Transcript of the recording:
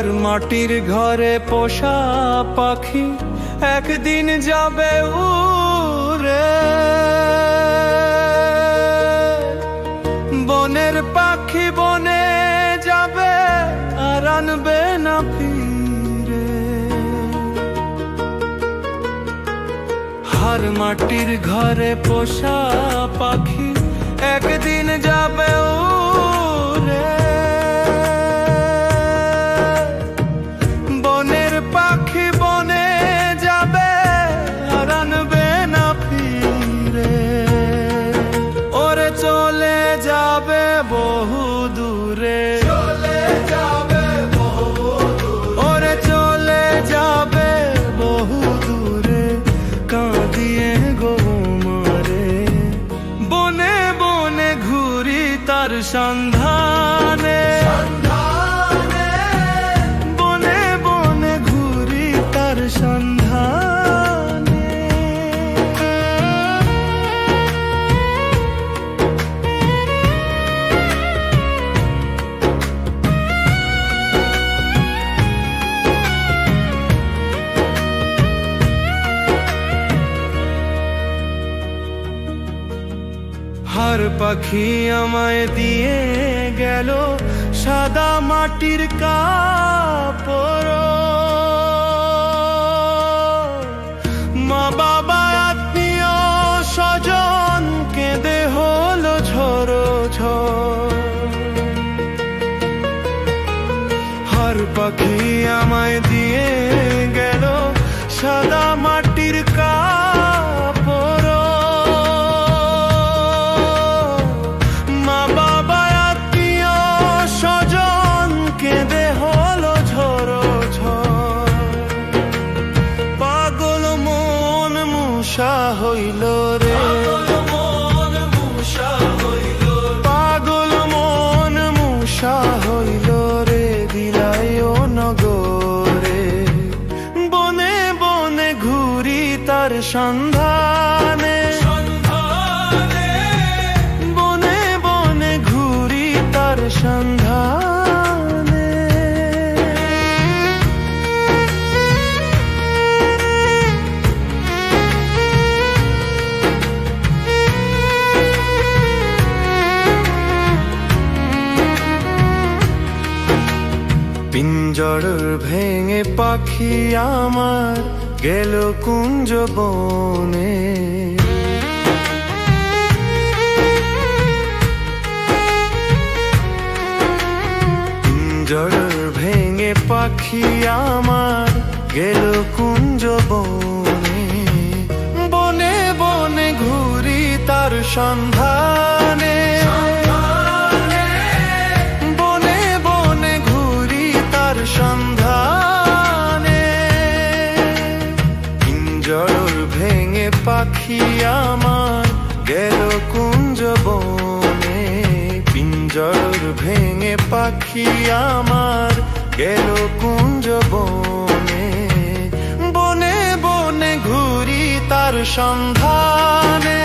হার মাটির ঘরে পোষা পাখি একদিন যাবে উড়ে, বনের পাখি বনে যাবে আর আনবে না ফিরে। হার মাটির ঘরে পোষা পাখি একদিন যাবে উড়ে, বনের পাখি বনে যাবে আর আনবে না ফিরে। ওরে চলে যাবে বহু দূরে, চলে যাবে বহু দূরে, ওরে চলে যাবে বহু দূরে, কাঁদিয়ে গো মারে। বনে বনে ঘুরি তার সন্ধানে, বনে বনে ঘুরি তার সন্ধানে। হার পাখি আমায় দিয়ে গেল সাদা মাটির কাপড়, মা বাবা আত্মীয় স্বজন কেঁদে হলো ঝড়ো ঝড়। হার পাখি আমায় দিয়ে গেল সাদা মাটির কাপড়, মা বাবা আত্মীয় স্বজন কেঁদে হলো ঝড়ো ঝড়। পাগল মন মুষা হইল রে, পাগল মন মুষা হইল রে, বিলায় নগরে। বনে বনে ঘুরি তার সন্ধানে, বনে বনে ঘুরি তার সন্ধানে। পিঞ্জর ভেঙে পাখি আমার গেল কুঞ্জ বনে, পিঞ্জর ভেঙে পাখি আমার গেল কুঞ্জ বনে। বনে বনে ঘুরি তার সন্ধানে, বনে বনে ঘুরি তার সন্ধানে। পিঞ্জর ভেঙে পাখি আমার গেল কুঞ্জ বনে, পিঞ্জর ভেঙে পাখি আমার গেল কুঞ্জ বনে। বনে বনে ঘুরি তার সন্ধানে।